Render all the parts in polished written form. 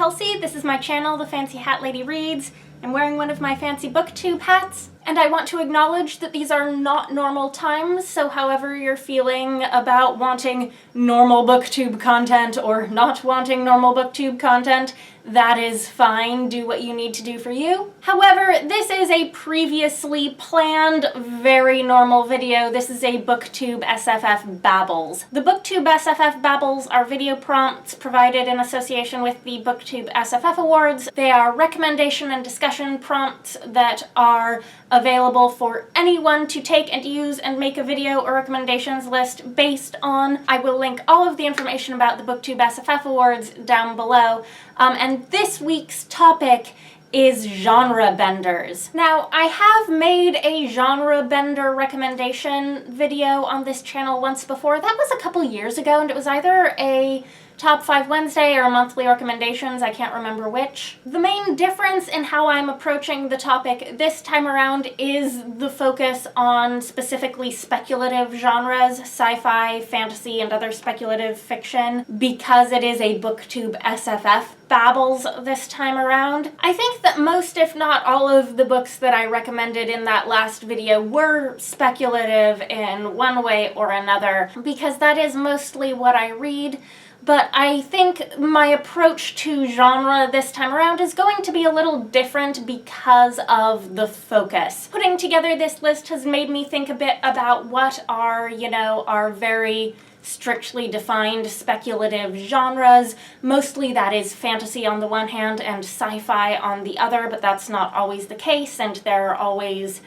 Chelsea. This is my channel, The Fancy Hat Lady Reads. I'm wearing one of my fancy BookTube hats, and I want to acknowledge that these are not normal times, so however you're feeling about wanting normal BookTube content or not wanting normal BookTube content, that is fine. Do what you need to do for you. However, this is a previously planned, very normal video. This is a BooktubeSFF Babbles. The BooktubeSFF Babbles are video prompts provided in association with the BooktubeSFF Awards. They are recommendation and discussion prompts that are available for anyone to take and use and make a video or recommendations list based on. I will link all of the information about the BooktubeSFF Awards down below. And this week's topic is genre benders. Now, I have made a genre bender recommendation video on this channel once before. That was a couple years ago, and it was either a Top 5 Wednesday or monthly recommendations, I can't remember which. The main difference in how I'm approaching the topic this time around is the focus on specifically speculative genres, sci-fi, fantasy, and other speculative fiction, because it is a BookTube SFF Babbles this time around. I think that most, if not all, of the books that I recommended in that last video were speculative in one way or another, because that is mostly what I read. But I think my approach to genre this time around is going to be a little different because of the focus. Putting together this list has made me think a bit about what are, our very strictly defined speculative genres. Mostly that is fantasy on the one hand and sci-fi on the other, but that's not always the case, and there are always,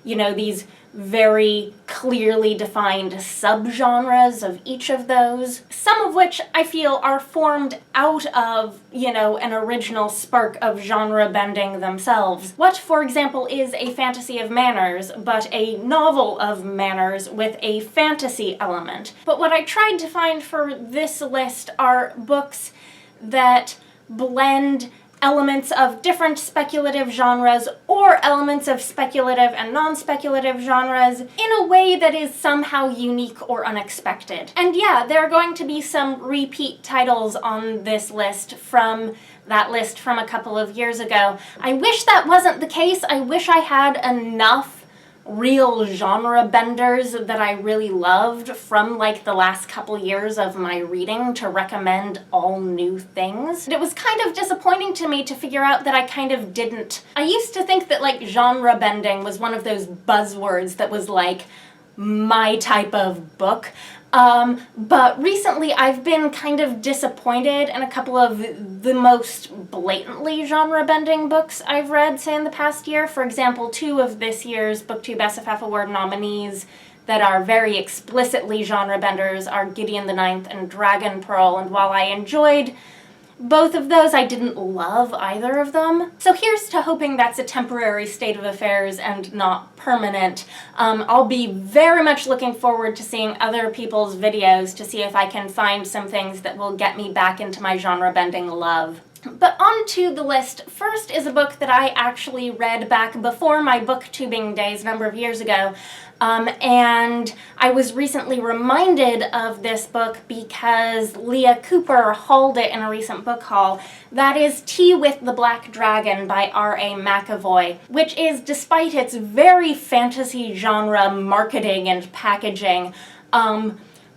these very clearly defined subgenres of each of those, some of which I feel are formed out of, an original spark of genre bending themselves. What, for example, is a fantasy of manners, but a novel of manners with a fantasy element? But what I tried to find for this list are books that blend elements of different speculative genres or elements of speculative and non-speculative genres in a way that is somehow unique or unexpected. And yeah, there are going to be some repeat titles on this list from that list from a couple of years ago. I wish that wasn't the case. I wish I had enough real genre benders that I really loved from the last couple years of my reading to recommend all new things. It was kind of disappointing to me to figure out that I kind of didn't. I used to think that genre bending was one of those buzzwords that was my type of book. But recently I've been kind of disappointed in a couple of the most blatantly genre-bending books I've read, say, in the past year. For example, 2 of this year's BooktubeSFF Award nominees that are very explicitly genre-benders are Gideon the Ninth and Dragon Pearl, and while I enjoyed both of those, I didn't love either of them. So here's to hoping that's a temporary state of affairs and not permanent. I'll be very much looking forward to seeing other people's videos to see if I can find some things that will get me back into my genre-bending love. But on to the list. First is a book that I actually read back before my booktubing days a number of years ago. And I was recently reminded of this book because Leah Cooper hauled it in a recent book haul. That is Tea with the Black Dragon by R.A. MacAvoy, which is, despite its very fantasy genre marketing and packaging,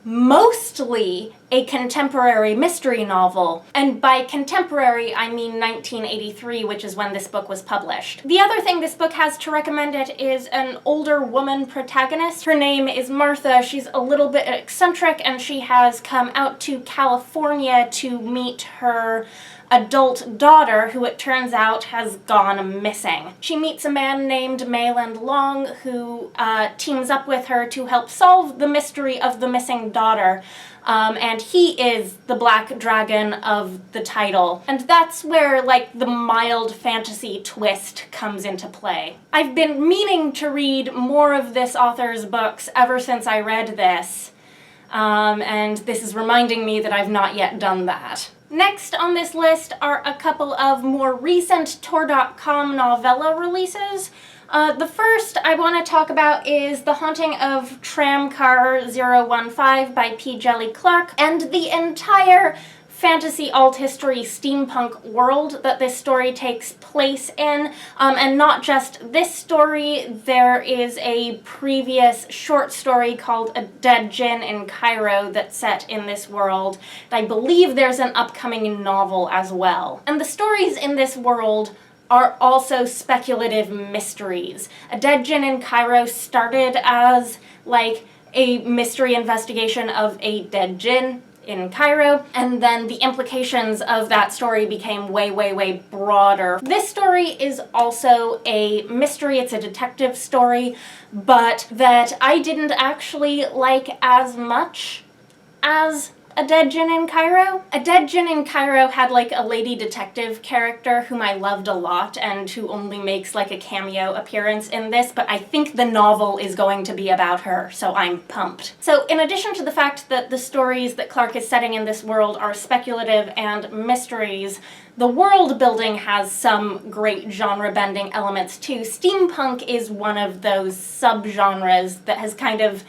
mostly a contemporary mystery novel. And by contemporary, I mean 1983, which is when this book was published. The other thing this book has to recommend it is an older woman protagonist. Her name is Martha. She's a little bit eccentric, and she has come out to California to meet her adult daughter, who it turns out has gone missing. She meets a man named Mayland Long, who teams up with her to help solve the mystery of the missing daughter. And he is the Black Dragon of the title. And that's where, the mild fantasy twist comes into play. I've been meaning to read more of this author's books ever since I read this. And this is reminding me that I've not yet done that. Next on this list are a couple of more recent Tor.com novella releases. The first I want to talk about is The Hunting of Tramcar 015 by P. Djèlí Clark, and the entire fantasy, alt history, steampunk world that this story takes place in. And not just this story, there is a previous short story called A Dead Djinn in Cairo that's set in this world. I believe there's an upcoming novel as well. And the stories in this world are also speculative mysteries. A Dead Djinn in Cairo started as like a mystery investigation of a dead djinn in Cairo, and then the implications of that story became way, way, way broader. This story is also a mystery, it's a detective story, but that I didn't actually like as much as A Dead Djinn in Cairo. A Dead Djinn in Cairo had like a lady detective character whom I loved a lot and who only makes like a cameo appearance in this, but I think the novel is going to be about her, so I'm pumped. So in addition to the fact that the stories that Clarke is setting in this world are speculative and mysteries, the world building has some great genre-bending elements too. Steampunk is one of those subgenres that has kind of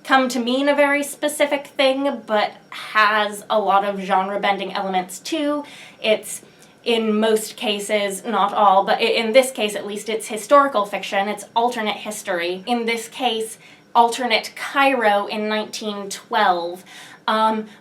come to mean a very specific thing, but has a lot of genre-bending elements too. It's, in most cases, not all, but in this case at least, it's historical fiction, it's alternate history. In this case, alternate Cairo in 1912.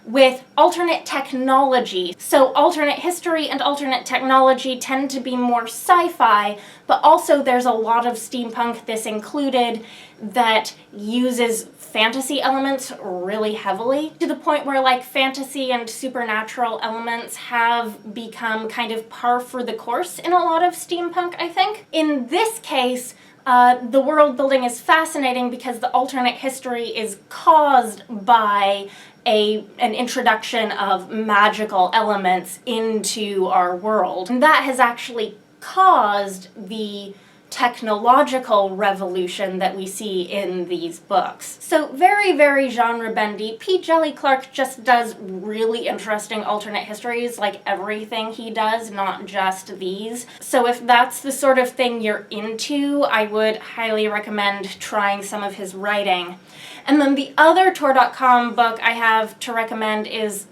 With alternate technology. So alternate history and alternate technology tend to be more sci-fi, but also there's a lot of steampunk, this included, that uses fantasy elements really heavily, to the point where like fantasy and supernatural elements have become kind of par for the course in a lot of steampunk, I think. In this case, the world building is fascinating because the alternate history is caused by an introduction of magical elements into our world. And that has actually caused the technological revolution that we see in these books. So very, very genre-bendy. P. Djèlí Clarke just does really interesting alternate histories, like everything he does, not just these. So if that's the sort of thing you're into, I would highly recommend trying some of his writing. And then the other Tor.com book I have to recommend is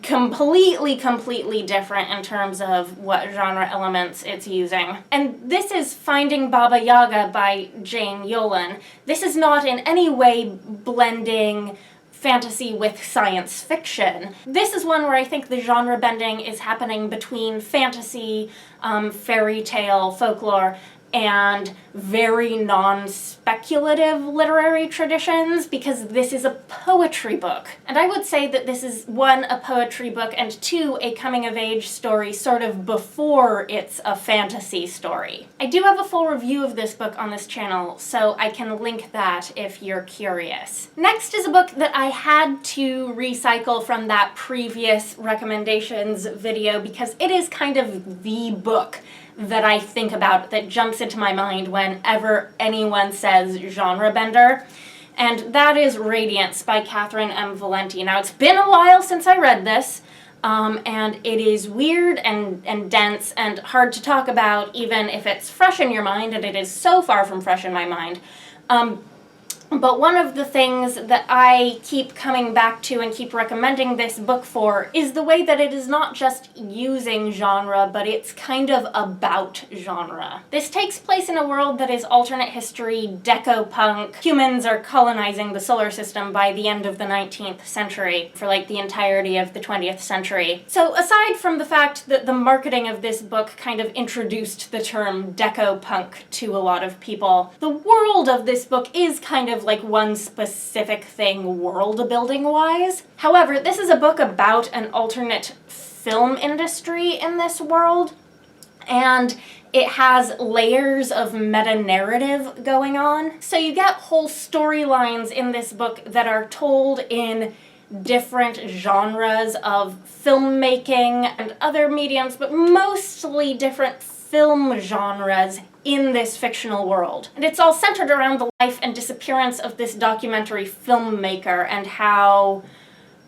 completely different in terms of what genre elements it's using. And this is Finding Baba Yaga by Jane Yolen. This is not in any way blending fantasy with science fiction. This is one where I think the genre bending is happening between fantasy, fairy tale, folklore, and very non-speculative literary traditions, because this is a poetry book. And I would say that this is, one, a poetry book, and two, a coming-of-age story sort of before it's a fantasy story. I do have a full review of this book on this channel, so I can link that if you're curious. Next is a book that I had to recycle from that previous recommendations video because it is kind of the book that I think about, that jumps into my mind whenever anyone says genre bender, and that is Radiance by Catherynne M. Valente. Now, it's been a while since I read this, and it is weird and dense and hard to talk about, even if it's fresh in your mind, and it is so far from fresh in my mind. But one of the things that I keep coming back to and keep recommending this book for is the way that it is not just using genre, but it's kind of about genre. This takes place in a world that is alternate history, deco-punk. Humans are colonizing the solar system by the end of the 19th century, for like the entirety of the 20th century. So aside from the fact that the marketing of this book kind of introduced the term deco-punk to a lot of people, the world of this book is kind of like one specific thing world building wise. However, this is a book about an alternate film industry in this world, and it has layers of meta-narrative going on. So you get whole storylines in this book that are told in different genres of filmmaking and other mediums, but mostly different film genres in this fictional world. And it's all centered around the life and disappearance of this documentary filmmaker and how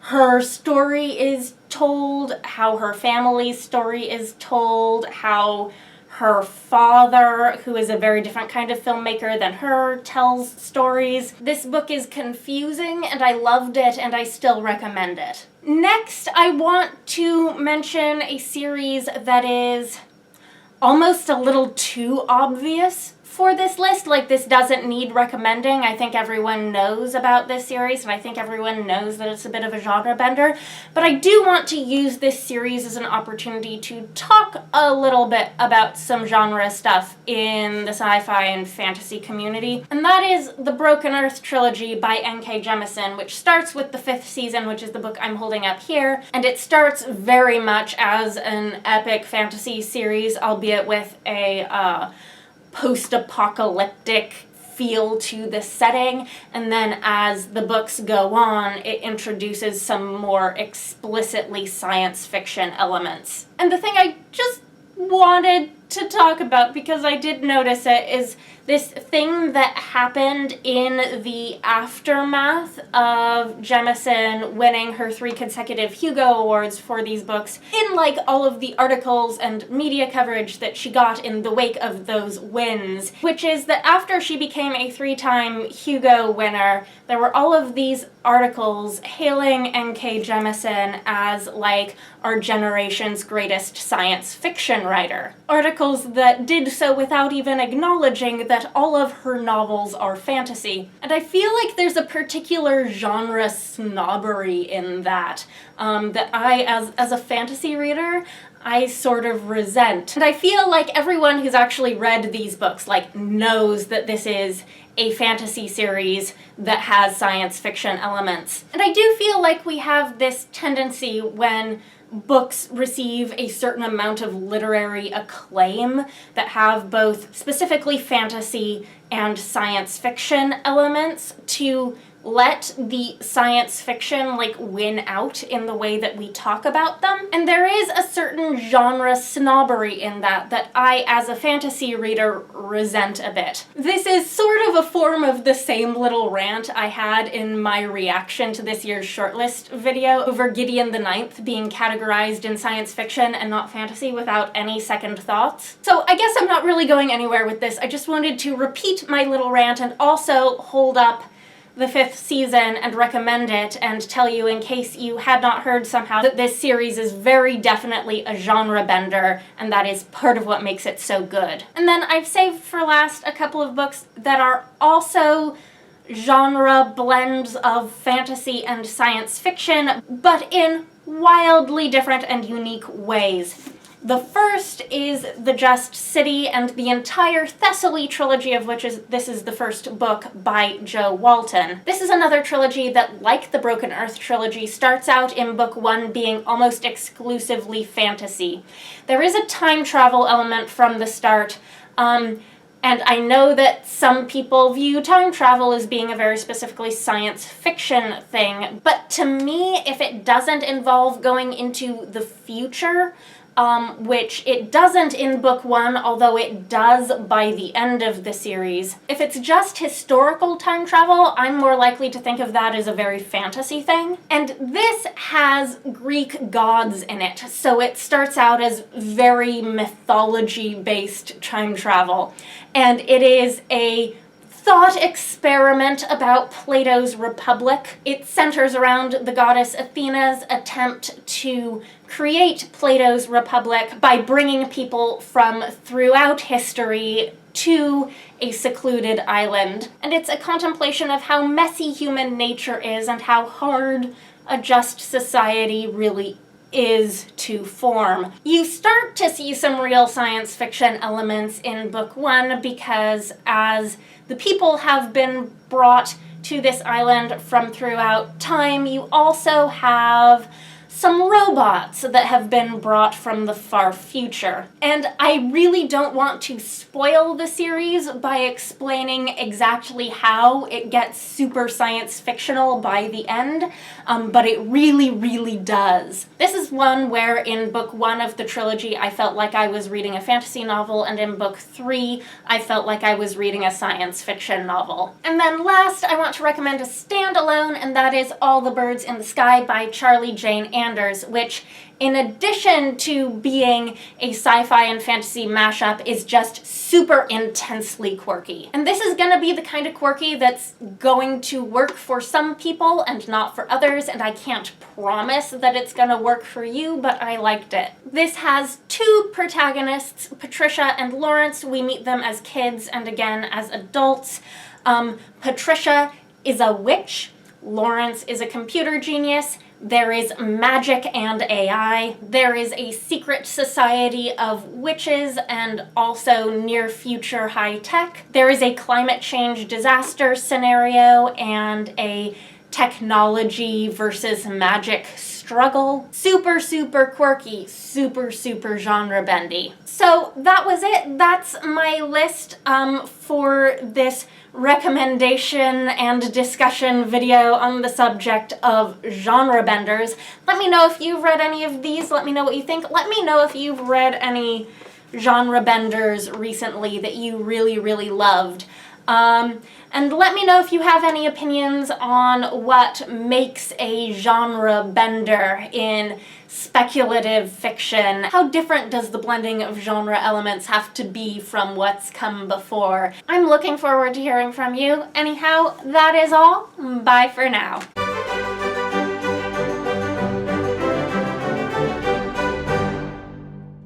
her story is told, how her family's story is told, how her father, who is a very different kind of filmmaker than her, tells stories. This book is confusing, and I loved it, and I still recommend it. Next, I want to mention a series that is almost a little too obvious for this list. Like, this doesn't need recommending. I think everyone knows about this series, and I think everyone knows that it's a bit of a genre bender. But I do want to use this series as an opportunity to talk a little bit about some genre stuff in the sci-fi and fantasy community. And that is the Broken Earth trilogy by N.K. Jemisin, which starts with the 5th season, which is the book I'm holding up here. And it starts very much as an epic fantasy series, albeit with a post-apocalyptic feel to the setting, and then as the books go on, it introduces some more explicitly science fiction elements. And the thing I just wanted to talk about, because I did notice it, is this thing that happened in the aftermath of Jemisin winning her 3 consecutive Hugo Awards for these books, in like all of the articles and media coverage that she got in the wake of those wins, which is that after she became a 3-time Hugo winner, there were all of these articles hailing N.K. Jemisin as like our generation's greatest science fiction writer. Articles that did so without even acknowledging that all of her novels are fantasy. And I feel like there's a particular genre snobbery in that, that I, as a fantasy reader, I sort of resent. And I feel like everyone who's actually read these books, like, knows that this is a fantasy series that has science fiction elements. And I do feel like we have this tendency when books receive a certain amount of literary acclaim that have both specifically fantasy and science fiction elements to let the science fiction like win out in the way that we talk about them. And there is a certain genre snobbery in that I, as a fantasy reader, resent a bit. This is sort of a form of the same little rant I had in my reaction to this year's shortlist video over Gideon the Ninth being categorized in science fiction and not fantasy without any second thoughts. So I guess I'm not really going anywhere with this. I just wanted to repeat my little rant and also hold up the 5th season and recommend it and tell you, in case you had not heard somehow, that this series is very definitely a genre bender, and that is part of what makes it so good. And then I've saved for last a couple of books that are also genre blends of fantasy and science fiction, but in wildly different and unique ways. The first is The Just City and the entire Thessaly trilogy, of which this is the first book by Jo Walton. This is another trilogy that, like the Broken Earth trilogy, starts out in book 1 being almost exclusively fantasy. There is a time travel element from the start, and I know that some people view time travel as being a very specifically science fiction thing, but to me, if it doesn't involve going into the future, which it doesn't in book 1, although it does by the end of the series. If it's just historical time travel, I'm more likely to think of that as a very fantasy thing. And this has Greek gods in it, so it starts out as very mythology-based time travel. And it is a thought experiment about Plato's Republic. It centers around the goddess Athena's attempt to create Plato's Republic by bringing people from throughout history to a secluded island. And it's a contemplation of how messy human nature is and how hard a just society really is to form. You start to see some real science fiction elements in book 1 because as the people have been brought to this island from throughout time, you also have some robots that have been brought from the far future. And I really don't want to spoil the series by explaining exactly how it gets super science fictional by the end, but it really, really does. This is one where in book 1 of the trilogy I felt like I was reading a fantasy novel, and in book 3 I felt like I was reading a science fiction novel. And then last, I want to recommend a standalone, and that is All the Birds in the Sky by Charlie Jane Anderson. Benders, which, in addition to being a sci-fi and fantasy mashup, is just super intensely quirky. And this is gonna be the kind of quirky that's going to work for some people and not for others, and I can't promise that it's gonna work for you, but I liked it. This has two protagonists, Patricia and Lawrence. We meet them as kids and again as adults. Patricia is a witch. Lawrence is a computer genius. There is magic and AI. There is a secret society of witches and also near future high tech. There is a climate change disaster scenario and a technology versus magic struggle. Super, super quirky, super, super genre bendy. So that was it. That's my list for this recommendation and discussion video on the subject of genre benders. Let me know if you've read any of these. Let me know what you think. Let me know if you've read any genre benders recently that you really, really loved. And let me know if you have any opinions on what makes a genre bender in speculative fiction. How different does the blending of genre elements have to be from what's come before? I'm looking forward to hearing from you. Anyhow, that is all. Bye for now.